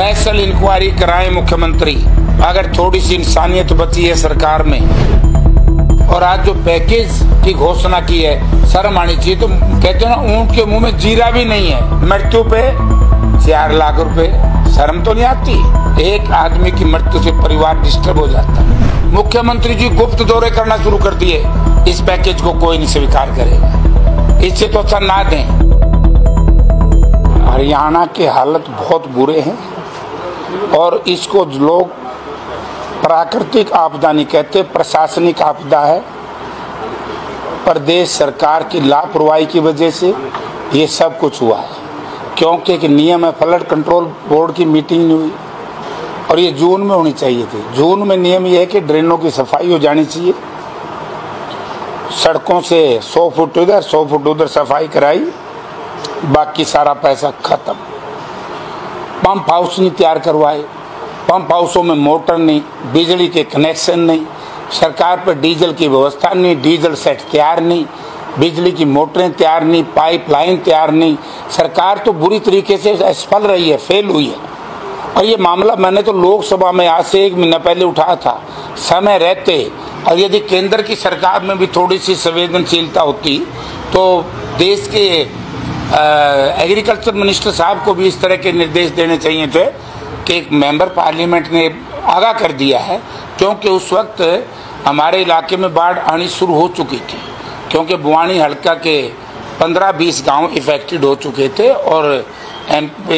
Special inquiry कराएं मुख्यमंत्री। अगर थोड़ी सी इंसानियत बची है सरकार में। और आज जो पैकेज की घोषणा की है, शर्म आनी चाहिए। तो कहते हैं ना, ऊंट के मुंह में जीरा भी नहीं है। मृत्यु पे 4 लाख रुपए, शर्म तो नहीं आती? एक आदमी की मृत्यु से परिवार डिस्टर्ब हो जाता है। मुख्यमंत्री जी गुप्त दौरे करना शुरू कर दिए। इस पैकेज को कोई नहीं स्वीकार करेगा। इससे तो अच्छा ना दें। हरियाणा के हालत बहुत बुरे हैं और इसको लोग प्राकृतिक आपदा नहीं कहते, प्रशासनिक आपदा है। प्रदेश सरकार की लापरवाही की वजह से ये सब कुछ हुआ है। क्योंकि एक नियम है, फ्लड कंट्रोल बोर्ड की मीटिंग नहीं हुई और ये जून में होनी चाहिए थी। जून में नियम ये है कि ड्रेनों की सफाई हो जानी चाहिए। सड़कों से 100 फुट इधर 100 फुट उधर सफाई कराई, बाकी सारा पैसा खत्म। पंप हाउस नहीं तैयार करवाए, पंप हाउसों में मोटर नहीं, बिजली के कनेक्शन नहीं, सरकार पर डीजल की व्यवस्था नहीं, डीजल सेट तैयार नहीं, बिजली की मोटरें तैयार नहीं, पाइपलाइन तैयार नहीं। सरकार तो बुरी तरीके से असफल रही है, फेल हुई है। और ये मामला मैंने तो लोकसभा में आज से 1 महीना पहले उठाया था, समय रहते। और यदि केंद्र की सरकार में भी थोड़ी सी संवेदनशीलता होती तो देश के एग्रीकल्चर मिनिस्टर साहब को भी इस तरह के निर्देश देने चाहिए थे कि एक मेंबर पार्लियामेंट ने आगाह कर दिया है। क्योंकि उस वक्त हमारे इलाके में बाढ़ आनी शुरू हो चुकी थी, क्योंकि बुआनी हल्का के 15-20 गांव इफेक्टेड हो चुके थे। और MP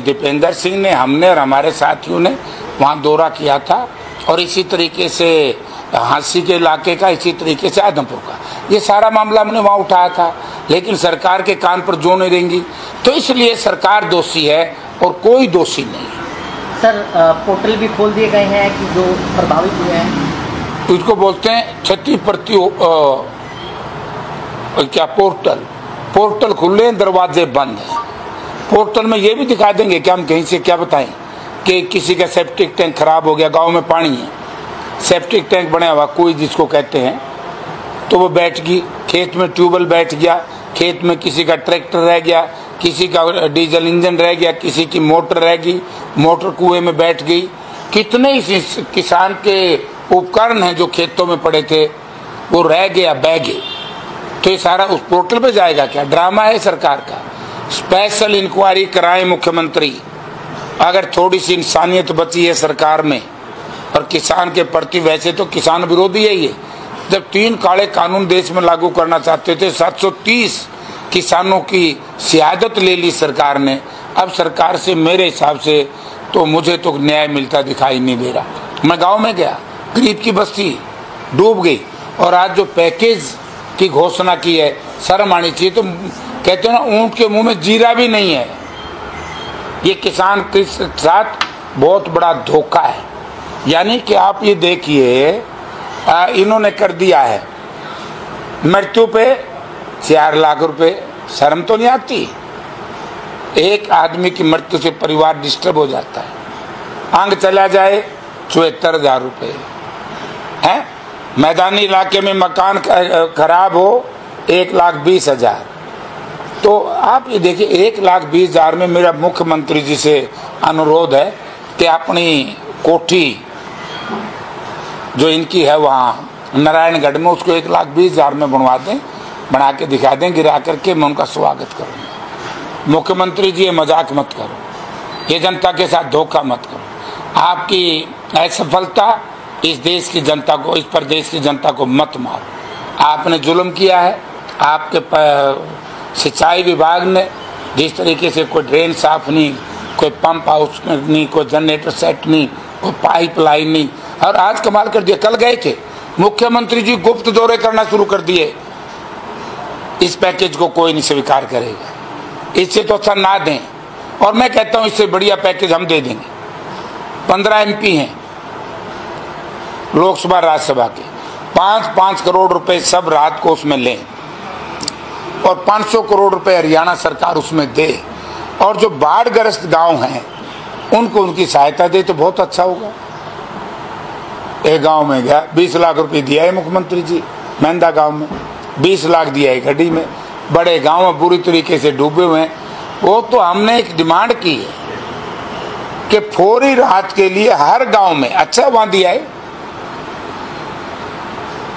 दीपेंद्र सिंह ने, हमने और हमारे साथियों ने वहां दौरा किया था। और इसी तरीके से हांसी के इलाके का, इसी तरीके से आदमपुर का, ये सारा मामला हमने वहां उठाया था। लेकिन सरकार के कान पर जो नहीं रहेंगी, तो इसलिए सरकार दोषी है और कोई दोषी नहीं। सर, पोर्टल भी खोल दिए गए हैं कि जो प्रभावित हुए हैं, उसको बोलते हैं क्षतिपूर्ति क्या पोर्टल खुले हैं, दरवाजे बंद हैं। पोर्टल में ये भी दिखा देंगे कि हम कहीं से क्या बताएं कि किसी का सेप्टिक टैंक खराब हो गया, गांव में पानी है, सेप्टिक टैंक बना हुआ कोई जिसको कहते हैं, तो वो बैठ गई खेत में, ट्यूबवेल बैठ गया खेत में, किसी का ट्रैक्टर रह गया, किसी का डीजल इंजन रह गया, किसी की मोटर रह गई, मोटर कुएं में बैठ गई। कितने किसान के उपकरण हैं जो खेतों में पड़े थे, वो रह गया, बह गए। तो ये सारा उस पोर्टल पे जाएगा क्या? ड्रामा है सरकार का। स्पेशल इंक्वायरी कराएं मुख्यमंत्री। अगर थोड़ी सी इंसानियत बची है सरकार में। और किसान के प्रति, वैसे तो किसान विरोधी है ये। जब 3 काले कानून देश में लागू करना चाहते थे, 730 किसानों की शहादत ले ली सरकार ने। अब सरकार से मेरे हिसाब से तो मुझे तो न्याय मिलता दिखाई नहीं दे रहा। मैं गांव में गया, गरीब की बस्ती डूब गई। और आज जो पैकेज की घोषणा की है, शर्म आनी चाहिए। तो कहते हैं ना, ऊंट के मुंह में जीरा भी नहीं है। ये किसान के साथ बहुत बड़ा धोखा है। यानी कि आप ये देखिए, इन्होंने कर दिया है मृत्यु पे 4 लाख रुपए, शर्म तो नहीं आती? एक आदमी की मृत्यु से परिवार डिस्टर्ब हो जाता है। अंग चला जाए 74,000 रुपए है। मैदानी इलाके में मकान खराब हो 1,20,000। तो आप ये देखिए, 1,20,000 में मेरा मुख्यमंत्री जी से अनुरोध है कि अपनी कोठी जो इनकी है वहाँ नारायणगढ़ में, उसको 1,20,000 में बनवा दें, बना के दिखा दें, गिरा करके मैं उनका स्वागत करूँगा। मुख्यमंत्री जी, ये मजाक मत करो, ये जनता के साथ धोखा मत करो। आपकी असफलता इस देश की जनता को, इस प्रदेश की जनता को मत मारो। आपने जुल्म किया है। आपके सिंचाई विभाग ने जिस तरीके से, कोई ड्रेन साफ नहीं, कोई पंप हाउस नहीं, कोई जनरेटर सेट नहीं, कोई पाइपलाइन नहीं। और आज कमाल कर दिया, कल गए थे मुख्यमंत्री जी गुप्त दौरे करना शुरू कर दिए। इस पैकेज को कोई नहीं स्वीकार करेगा। इससे तो अच्छा ना दें। और मैं कहता हूं इससे बढ़िया पैकेज हम दे देंगे। 15 MP हैं लोकसभा राज्यसभा के, 5-5 करोड़ रुपए सब रात को उसमें लें और 500 करोड़ रुपए हरियाणा सरकार उसमें दे। और जो बाढ़ग्रस्त गांव हैं उनको उनकी सहायता दे तो बहुत अच्छा होगा। एक गांव में गया, 20 लाख रुपए दिया है मुख्यमंत्री जी, मेंदा गांव में 20 लाख दिया है गड्डी में। बड़े गांव में बुरी तरीके से डूबे हुए हैं। वो तो हमने एक डिमांड की है कि फौरी राहत के लिए हर गांव में, अच्छा वहां दिया है,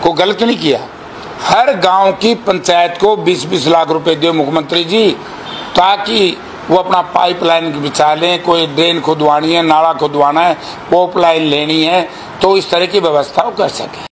को गलत नहीं किया, हर गांव की पंचायत को 20-20 लाख रुपए दो मुख्यमंत्री जी, ताकि वो अपना पाइपलाइन बिछा लें, कोई ड्रेन खुदवानी है, नाला खुदवाना है, पाइपलाइन लेनी है, तो इस तरह की व्यवस्था वो कर सके।